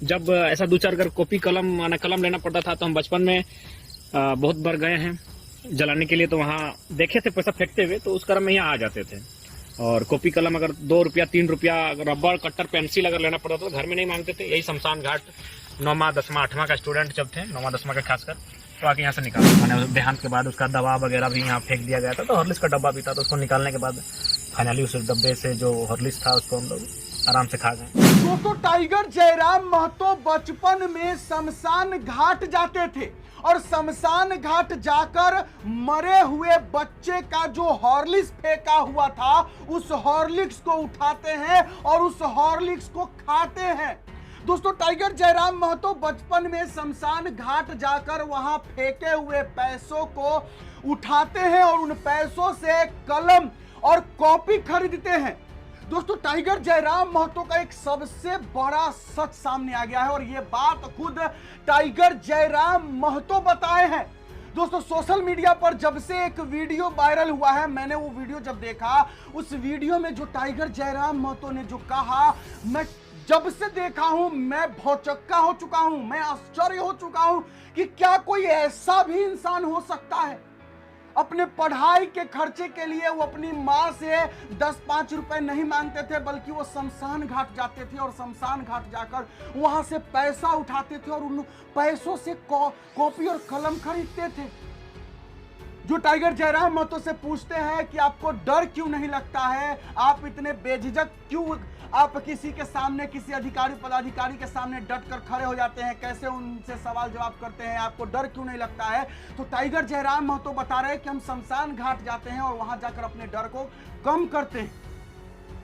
जब ऐसा दो चार अगर कॉपी कलम लेना पड़ता था तो हम बचपन में बहुत बार गए हैं जलाने के लिए। तो वहाँ देखे थे पैसा फेंकते हुए, तो उस क्रम में यहाँ आ जाते थे। और कॉपी कलम अगर 2 रुपया 3 रुपया, रबड़ कट्टर पेंसिल अगर लेना पड़ता था तो घर में नहीं मांगते थे। यही शमशान घाट 9वां 10वां 8वां का स्टूडेंट जब थे, 9वां 10वां का खासकर, तो आके यहाँ से निकाला। मैंने देहांत के बाद उसका दवा वगैरह भी यहाँ फेंक दिया गया था। तो हॉर्लिक्स का डब्बा भी था, तो उसको निकालने के बाद फाइनली उस डब्बे से जो हॉर्लिक्स था उसको हम लोग आराम से खा गए। दोस्तों, टाइगर जयराम महतो बचपन में शमशान घाट जाते थे और शमशान घाट जाकर मरे हुए बच्चे का जो हॉर्लिक्स फेंका हुआ था उस हॉर्लिक्स को उठाते हैं और उस हॉर्लिक्स को खाते हैं। दोस्तों, टाइगर जयराम महतो बचपन में शमशान घाट जाकर वहां फेंके हुए पैसों को उठाते हैं और उन पैसों से कलम और कॉपी खरीदते हैं। दोस्तों, टाइगर जयराम महतो का एक सबसे बड़ा सच सामने आ गया है और यह बात खुद टाइगर जयराम महतो बताए हैं। दोस्तों, सोशल मीडिया पर जब से एक वीडियो वायरल हुआ है, मैंने वो वीडियो जब देखा, उस वीडियो में जो टाइगर जयराम महतो ने जो कहा, मैं जब से देखा हूं मैं भौचक्का हो चुका हूं, मैं आश्चर्य हो चुका हूं कि क्या कोई ऐसा भी इंसान हो सकता है। अपने पढ़ाई के खर्चे के लिए वो अपनी माँ से 10-5 रुपए नहीं मांगते थे, बल्कि वो शमशान घाट जाते थे और शमशान घाट जाकर वहां से पैसा उठाते थे और उन पैसों से कॉपी और कलम खरीदते थे। जो टाइगर जयराम महतो से पूछते हैं कि आपको डर क्यों नहीं लगता है, आप इतने बेझिझक क्यों आप किसी के सामने, किसी अधिकारी पदाधिकारी के सामने डट कर खड़े हो जाते हैं, कैसे उनसे सवाल जवाब करते हैं, आपको डर क्यों नहीं लगता है। तो टाइगर जयराम महतो बता रहे हैं कि हम शमशान घाट जाते हैं और वहां जाकर अपने डर को कम करते हैं।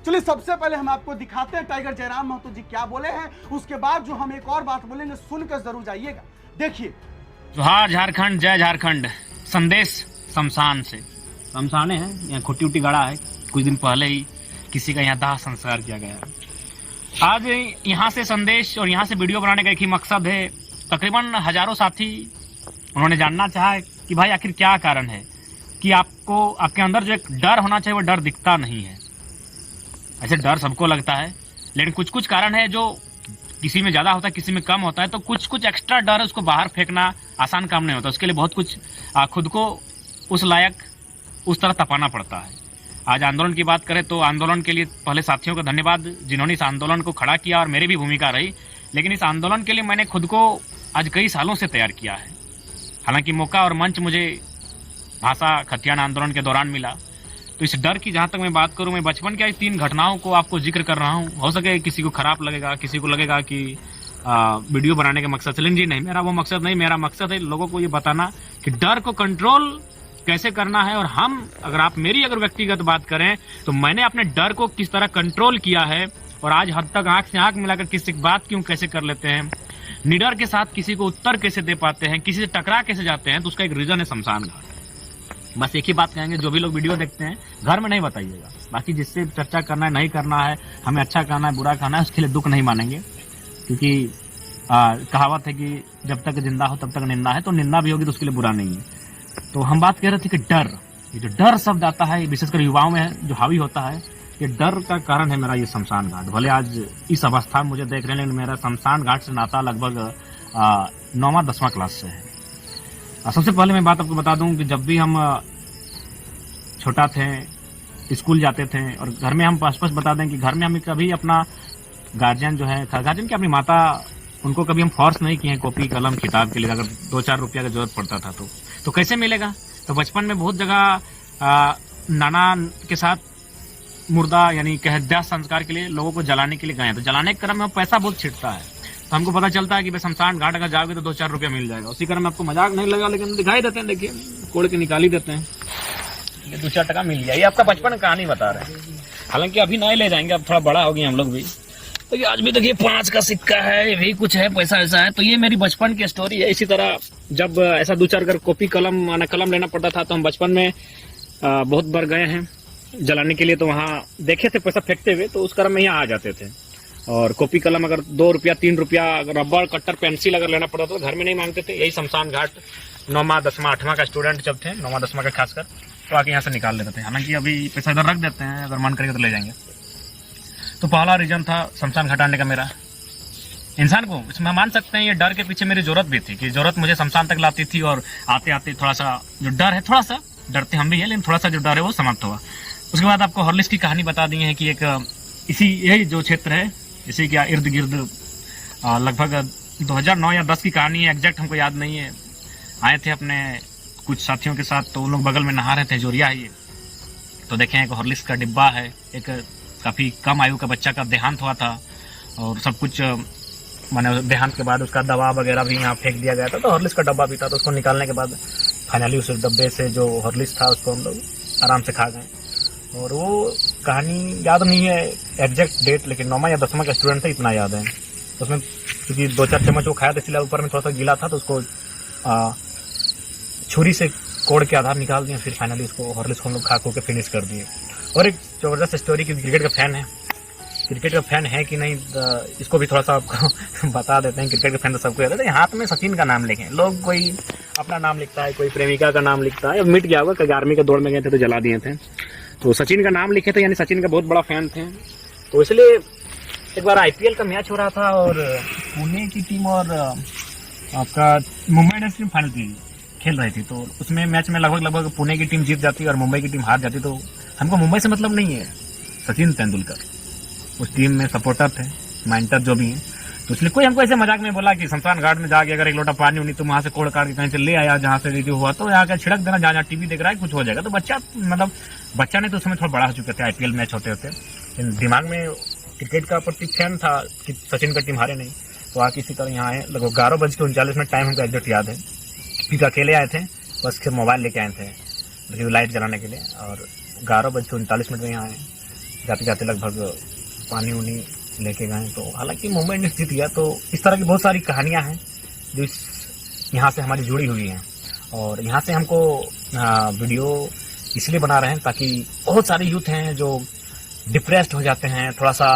चलिए, सबसे पहले हम आपको दिखाते हैं टाइगर जयराम महतो जी क्या बोले हैं, उसके बाद जो हम एक और बात बोलेंगे सुनकर जरूर जाइएगा। देखिए। जोहार झारखंड, जय झारखंड। संदेश शमशान से, शमशाने हैं यहाँ, खुट्टी उट्टी गड़ा है, कुछ दिन पहले ही किसी का यहाँ दाह संस्कार किया गया है। आज यहाँ से संदेश और यहाँ से वीडियो बनाने का एक ही मकसद है। तकरीबन हजारों साथी उन्होंने जानना चाहा कि भाई आखिर क्या कारण है कि आपको, आपके अंदर जो एक डर होना चाहिए वो डर दिखता नहीं है। ऐसे डर सबको लगता है, लेकिन कुछ कुछ कारण है जो किसी में ज्यादा होता है, किसी में कम होता है। तो कुछ कुछ एक्स्ट्रा डर है, उसको बाहर फेंकना आसान काम नहीं होता। उसके लिए बहुत कुछ खुद को उस लायक उस तरह तपाना पड़ता है। आज आंदोलन की बात करें तो आंदोलन के लिए पहले साथियों का धन्यवाद जिन्होंने इस आंदोलन को खड़ा किया और मेरी भी भूमिका रही। लेकिन इस आंदोलन के लिए मैंने खुद को आज कई सालों से तैयार किया है। हालांकि मौका और मंच मुझे भाषा खतियान आंदोलन के दौरान मिला। तो इस डर की जहाँ तक मैं बात करूँ, मैं बचपन की 3 घटनाओं को आपको जिक्र कर रहा हूँ। हो सके किसी को खराब लगेगा, किसी को लगेगा कि वीडियो बनाने के मकसद से, लेकिन जी नहीं, मेरा वो मकसद नहीं। मेरा मकसद है लोगों को ये बताना कि डर को कंट्रोल कैसे करना है। और हम, अगर आप मेरी अगर व्यक्तिगत बात करें तो मैंने अपने डर को किस तरह कंट्रोल किया है और आज हद तक आंख से आंख मिलाकर किसी की बात क्यों कैसे कर लेते हैं, निडर के साथ किसी को उत्तर कैसे दे पाते हैं, किसी से टकरा कैसे जाते हैं, तो उसका एक रीजन है शमशान घाट। बस एक ही बात कहेंगे, जो भी लोग वीडियो देखते हैं घर में नहीं बताइएगा। बाकी जिससे चर्चा करना है, नहीं करना है, हमें अच्छा करना है, बुरा करना है, उसके लिए दुख नहीं मानेंगे। क्योंकि कहावत है कि जब तक जिंदा हो तब तक निंदा है, तो निंदा भी होगी तो उसके लिए बुरा नहीं है। तो हम बात कर रहे थे कि डर, ये जो डर शब्द आता है विशेषकर युवाओं में जो हावी होता है, ये डर का कारण है मेरा ये शमशान घाट। भले आज इस अवस्था में मुझे देख रहे हैं, लेकिन मेरा शमशान घाट से नाता लगभग 9वां 10वां क्लास से है। सबसे पहले मैं बात आपको बता दूं कि जब भी हम छोटा थे, स्कूल जाते थे और घर में हम स्पष्ट बता दें कि घर में हम कभी अपना गार्जियन जो है, गार्जियन की अपनी माता, उनको कभी हम फोर्स नहीं किए हैं कॉपी कलम किताब के लिए। अगर 2-4 रुपया की जरूरत पड़ता था तो कैसे मिलेगा। तो बचपन में बहुत जगह नाना के साथ मुर्दा यानी कहद्या संस्कार के लिए लोगों को जलाने के लिए गए। तो जलाने के क्रम में पैसा बहुत छिड़ता है, तो हमको पता चलता है कि भाई शमशान घाट अगर जाओगे तो 2-4 रुपया मिल जाएगा। उसी क्रम में आपको मजाक नहीं लगा, लेकिन दिखाई देते हैं, देखिए कोड़ के निकाल ही देते हैं, 2-4 टका मिल गया। ये आपका बचपन का कहानी बता रहे हैं। हालांकि अभी नहीं ले जाएंगे, अब थोड़ा बड़ा हो गए हम लोग भी। तो ये आज भी देखिए 5 का सिक्का है, ये भी कुछ है, पैसा ऐसा है। तो ये मेरी बचपन की स्टोरी है। इसी तरह जब ऐसा 2-4 अगर कॉपी कलम लेना पड़ता था तो हम बचपन में बहुत बार गए हैं जलाने के लिए। तो वहाँ देखे थे पैसा फेंकते हुए, तो उस क्रम में यहाँ आ जाते थे। और कॉपी कलम अगर 2 रुपया 3 रुपया, रबड़ कट्टर पेंसिल अगर लेना पड़ता था तो घर में नहीं मांगते थे। यही शमशान घाट 9वां 10वां 8वां का स्टूडेंट जब थे, 9वां 10वां का खासकर, तो आके यहाँ से निकाल लेते थे। हालांकि अभी पैसा इधर रख देते हैं, अगर मन करेगा तो ले जाएंगे। तो पहला रीजन था शमशान घाट आने का मेरा। इंसान को इसमें मान सकते हैं ये डर के पीछे मेरी जरूरत भी थी कि जरूरत मुझे शमशान तक लाती थी, और आते आते थोड़ा सा जो डर है, थोड़ा सा डरते हम भी हैं, लेकिन थोड़ा सा जो डर है वो समाप्त हुआ। उसके बाद आपको हॉर्लिक्स की कहानी बता दी है कि एक इसी यही जो क्षेत्र है इसी के इर्द गिर्द लगभग 2009 या 10 की कहानी है, एग्जैक्ट हमको याद नहीं है। आए थे अपने कुछ साथियों के साथ, तो उन लोग बगल में नहा रहे थे, जोरिया है ये, तो देखें एक हॉर्लिक्स का डिब्बा है, एक काफ़ी कम आयु का बच्चा का देहांत हुआ था, और सब कुछ माने देहांत के बाद उसका दवा वगैरह भी यहाँ फेंक दिया गया था, तो हॉर्लिक्स का डब्बा भी था, तो उसको निकालने के बाद फाइनली उस डब्बे से जो हॉर्लिक्स था उसको हम लोग आराम से खा गए। और वो कहानी याद नहीं है एग्जैक्ट डेट, लेकिन 9वां या 10वां का स्टूडेंट था, इतना याद है। उसमें क्योंकि 2-4 चम्मच वो खाया था, इसलिए ऊपर में थोड़ा सा गीला था, तो उसको छुरी से कोड़ के आधार निकाल दिए, फिर फाइनली उसको हॉर्लिक्स को हम लोग खा के फिनिश कर दिए। और एक जबरदस्त स्टोरी की, क्रिकेट का फैन है, क्रिकेट का फैन है कि नहीं इसको भी थोड़ा सा आपको बता देते हैं। क्रिकेट का फैन तो सबको याद है, हाथ में सचिन का नाम लिखें, लोग कोई अपना नाम लिखता है, कोई प्रेमिका का नाम लिखता है, मिट गया होगा क्योंकि आर्मी के दौड़ में गए थे तो जला दिए थे, तो सचिन का नाम लिखे थे, यानी सचिन का बहुत बड़ा फैन थे। तो इसलिए एक बार IPL का मैच हो रहा था और पुणे की टीम और आपका मुंबई इंडियंस टीम फाइनल की खेल रही थी, तो उसमें मैच में लगभग पुणे की टीम जीत जाती और मुंबई की टीम हार जाती। तो हमको मुंबई से मतलब नहीं है, सचिन तेंदुलकर उस टीम में सपोर्टर थे, मेंटर जो भी हैं, तो इसलिए कोई हमको ऐसे मजाक में बोला कि शमशान घाट में जाके अगर एक लोटा पानी उनी तुम वहाँ से कोड़ काट के कहीं से ले आया जहाँ से जो हुआ, तो यहाँ का छिड़क देना, जहाँ टीवी देख रहा है कुछ हो जाएगा। तो बच्चा ने तो उस समय थोड़ा बड़ा हो चुके थे IPL मैच होते होते, लेकिन दिमाग में क्रिकेट का प्रति फैन था कि सचिन का टीम हारे नहीं। तो आके इसी तरह यहाँ आए, लगभग 11:39 टाइम हमको एग्जैक्ट याद है, क्योंकि अकेले आए थे, बस फिर मोबाइल लेके आए थे लाइट जलाने के लिए, और 11:39 में यहाँ आए, जाते जाते लगभग पानी उनी लेके गए। तो हालांकि मुंबई इंडियंस जीत गया। तो इस तरह की बहुत सारी कहानियां हैं जो यहाँ से हमारी जुड़ी हुई हैं, और यहाँ से हमको वीडियो इसलिए बना रहे हैं ताकि बहुत सारे यूथ हैं जो डिप्रेस्ड हो जाते हैं, थोड़ा सा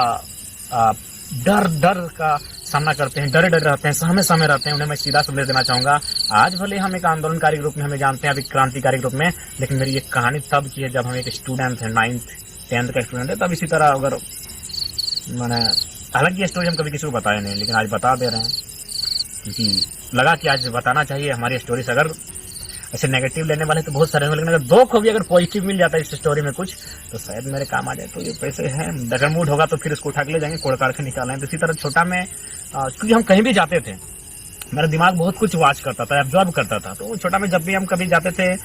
डर का सामना करते हैं, डरे रहते हैं, सहमे रहते हैं, उन्हें मैं सीधा संदेश देना चाहूँगा। आज भले हम एक आंदोलनकारी रूप में हमें जानते हैं, अभी क्रांतिकारी रूप में, लेकिन मेरी ये कहानी तब की है जब हम एक स्टूडेंट थे, 9th 10th का स्टूडेंट है, तब इसी तरह अगर मैंने, हालांकि ये स्टोरी हम कभी किसी को बताया नहीं, लेकिन आज बता दे रहे हैं क्योंकि लगा कि आज बताना चाहिए हमारी स्टोरी से। अगर ऐसे नेगेटिव लेने वाले तो बहुत सारे हैं, लेकिन अगर दुख होगी, अगर पॉजिटिव मिल जाता है इस स्टोरी में कुछ, तो शायद मेरे काम आ जाए। तो ये पैसे हैं, अगर मूड होगा तो फिर उसको उठा के ले जाएंगे, कोड़ काट के निकालेंगे। तो इसी तरह छोटा में क्योंकि हम कहीं भी जाते थे, मेरा दिमाग बहुत कुछ वॉच करता था, एब्जॉर्ब करता था, तो छोटा में जब भी हम कभी जाते थे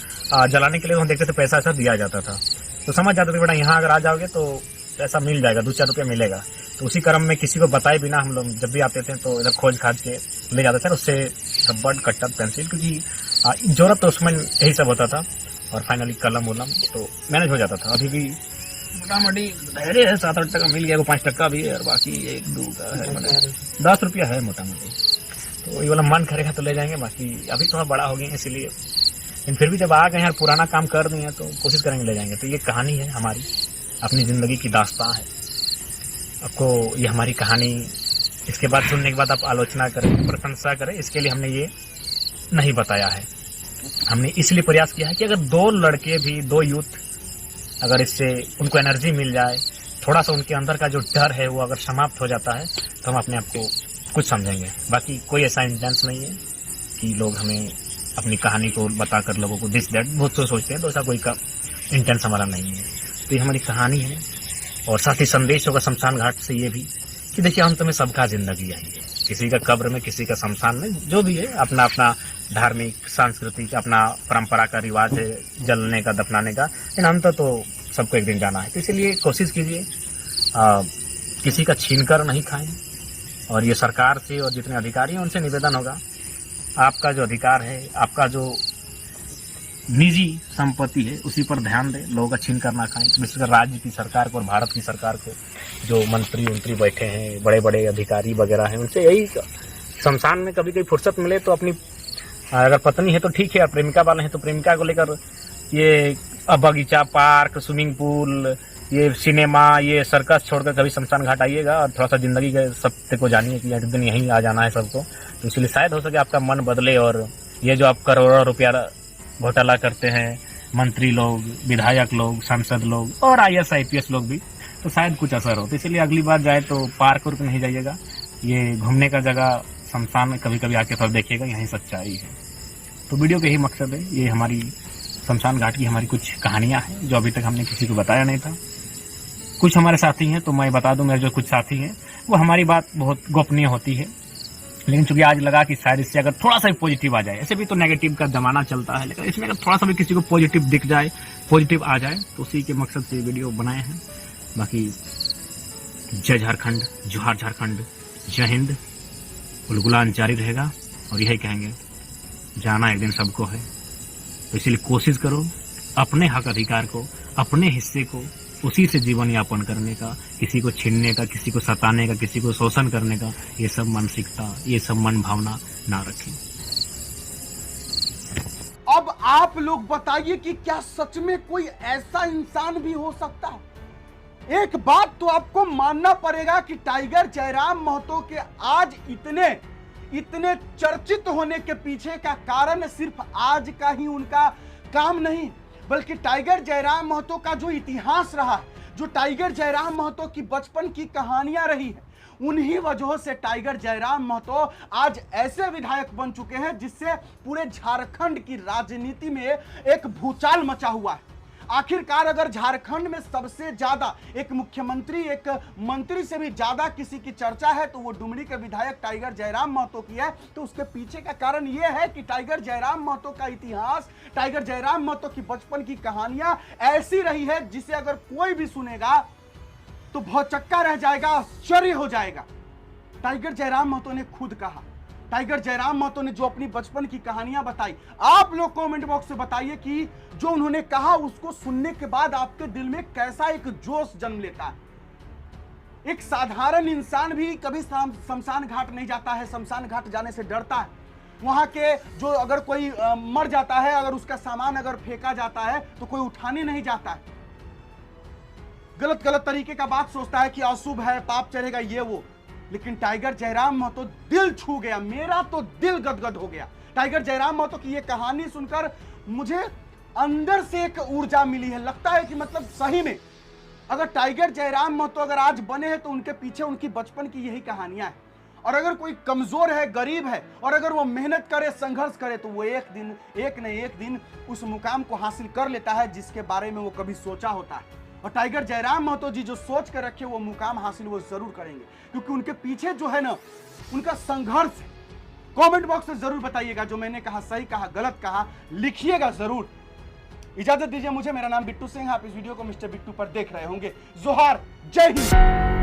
जलाने के लिए, हम देखते थे पैसा ऐसा दिया जाता था, तो समझ जाते थे बेटा यहाँ अगर आ जाओगे तो पैसा मिल जाएगा, 2-4 रुपया मिलेगा। तो उसी क्रम में किसी को बताए बिना हम लोग जब भी आते थे तो इधर खोज खाज के ले जाते थे, उससे रबड़ कटर पेंसिल, क्योंकि जरूरत तो उसमें यही सब होता था, और फाइनली कलम उलम तो मैनेज हो जाता था। अभी भी मोटा मोटी धैर्य है, 7-8 टका मिल गया, 5 टका भी है, और बाकी 1-2 का है, 10 रुपया है मोटा मोटी। तो ये वाला मन करेगा तो ले जाएंगे, बाकी अभी थोड़ा बड़ा हो गए इसीलिए, लेकिन फिर भी जब आ गए हैं पुराना काम कर दिए हैं तो कोशिश करेंगे ले जाएंगे। तो ये कहानी है हमारी, अपनी ज़िंदगी की दास्तां है। आपको ये हमारी कहानी इसके बाद सुनने के बाद आप आलोचना करें, प्रशंसा करें, इसके लिए हमने ये नहीं बताया है। हमने इसलिए प्रयास किया है कि अगर 2 लड़के भी, 2 यूथ अगर इससे उनको एनर्जी मिल जाए, थोड़ा सा उनके अंदर का जो डर है वो अगर समाप्त हो जाता है, तो हम अपने आप को कुछ समझेंगे। बाकी कोई ऐसा इंटेंस नहीं है कि लोग हमें अपनी कहानी को बताकर लोगों को दिस दैट बहुत तो सोचते हैं, तो ऐसा कोई का इंटेंस हमारा नहीं है। तो ये हमारी कहानी है, और साथ ही संदेश होगा शमशान घाट से ये भी कि देखिए हम तुम्हें सबका जिंदगी आई है, किसी का कब्र में, किसी का शमशान में, जो भी है अपना अपना धार्मिक सांस्कृतिक अपना परंपरा का रिवाज है जलने का, दफनाने का, लेकिन अंत तो सबको एक दिन जाना है। तो इसीलिए कोशिश कीजिए किसी का छीन कर नहीं खाएं, और ये सरकार से और जितने अधिकारी हैं उनसे निवेदन होगा, आपका जो अधिकार है, आपका जो निजी संपत्ति है उसी पर ध्यान दें, लोगों का छीन कर ना खाएं। विशेषकर राज्य की सरकार को और भारत की सरकार को, जो मंत्री बैठे हैं, बड़े बड़े अधिकारी वगैरह हैं, उनसे यही, शमशान में कभी कोई फुर्सत मिले तो अपनी, अगर पत्नी है तो ठीक है, प्रेमिका वाले हैं तो प्रेमिका को लेकर ये बगीचा, पार्क, स्विमिंग पूल, ये सिनेमा, ये सर्कस छोड़कर कभी शमशान घाट आइएगा, और थोड़ा सा जिंदगी के सत्य को जानिए कि एक दिन यहीं आ जाना है सबको। तो इसलिए शायद हो सके आपका मन बदले, और ये जो आप करोड़ों रुपया घोटाला करते हैं मंत्री लोग, विधायक लोग, सांसद लोग और IAS IPS लोग भी, तो शायद कुछ असर हो। तो इसलिए अगली बार जाए तो पार्क नहीं जाइएगा, ये घूमने का जगह शमशान कभी कभी आके सब देखिएगा, यही सच्चाई है। तो वीडियो के यही मकसद है, ये हमारी शमशान घाट की हमारी कुछ कहानियाँ हैं जो अभी तक हमने किसी को बताया नहीं था। कुछ हमारे साथी हैं तो मैं बता दूं, मेरे जो कुछ साथी हैं वो हमारी बात बहुत गोपनीय होती है, लेकिन चूंकि आज लगा कि शायद इससे अगर थोड़ा सा भी पॉजिटिव आ जाए, ऐसे भी तो नेगेटिव का जमाना चलता है, लेकिन इसमें अगर थोड़ा सा भी किसी को पॉजिटिव दिख जाए, पॉजिटिव आ जाए, तो उसी के मकसद से वीडियो बनाए हैं। बाकी जय झारखंड, जोहार झारखंड, जय हिंद। गुलगुलान जारी रहेगा और यही कहेंगे, जाना एक दिन सबको है, तो इसलिए कोशिश करो अपने हक अधिकार को, अपने हिस्से को, उसी से जीवन यापन करने का, किसी को छीनने का, किसी को सताने का, किसी को शोषण करने का, ये सब मानसिकता, ये सब मन भावना ना रखें। अब आप लोग बताइए कि क्या सच में कोई ऐसा इंसान भी हो सकता है? एक बात तो आपको मानना पड़ेगा कि टाइगर जयराम महतो के आज इतने चर्चित होने के पीछे का कारण सिर्फ आज का ही उनका काम नहीं, बल्कि टाइगर जयराम महतो का जो इतिहास रहा है, जो टाइगर जयराम महतो की बचपन की कहानियां रही है, उन्हीं वजहों से टाइगर जयराम महतो आज ऐसे विधायक बन चुके हैं जिससे पूरे झारखंड की राजनीति में एक भूचाल मचा हुआ है। आखिरकार अगर झारखंड में सबसे ज्यादा एक मुख्यमंत्री, एक मंत्री से भी ज्यादा किसी की चर्चा है तो वो डुमरी के विधायक टाइगर जयराम महतो की है, तो उसके पीछे का कारण ये है कि टाइगर जयराम महतो का इतिहास, टाइगर जयराम महतो की बचपन की कहानियां ऐसी रही है जिसे अगर कोई भी सुनेगा तो भौचक्का रह जाएगा, आश्चर्य हो जाएगा। टाइगर जयराम महतो ने खुद कहा, टाइगर जयराम महतो ने जो अपनी बचपन की कहानियां बताई, आप लोग कमेंट बॉक्स में बताइए कि जो उन्होंने कहा उसको सुनने के बाद आपके दिल में कैसा एक जोश जन्म लेता है। एक साधारण इंसान भी कभी शमशान घाट नहीं जाता है, शमशान घाट जाने से डरता है। वहां के जो अगर कोई मर जाता है, अगर उसका सामान अगर फेंका जाता है तो कोई उठाने नहीं जाता है, गलत तरीके का बात सोचता है कि अशुभ है, पाप चढ़ेगा, ये वो। लेकिन टाइगर जयराम महतो दिल छू गया, मेरा तो दिल गदगद हो गया। टाइगर जयराम महतो की ये कहानी सुनकर मुझे अंदर से एक ऊर्जा मिली है। लगता है कि मतलब सही में अगर टाइगर जयराम महतो अगर आज बने हैं तो उनके पीछे उनकी बचपन की यही कहानियां हैं। और अगर कोई कमजोर है, गरीब है, और अगर वो मेहनत करे, संघर्ष करे, तो वो एक न एक दिन उस मुकाम को हासिल कर लेता है जिसके बारे में वो कभी सोचा होता है। और टाइगर जयराम महतो जी जो सोच कर रखे वो मुकाम हासिल वो जरूर करेंगे, क्योंकि उनके पीछे जो है ना उनका संघर्ष है। कमेंट बॉक्स में जरूर बताइएगा जो मैंने कहा सही कहा, गलत कहा, लिखिएगा जरूर। इजाजत दीजिए मुझे, मेरा नाम बिट्टू सिंह, आप इस वीडियो को मिस्टर बिट्टू पर देख रहे होंगे। जोहार, जय हिंद।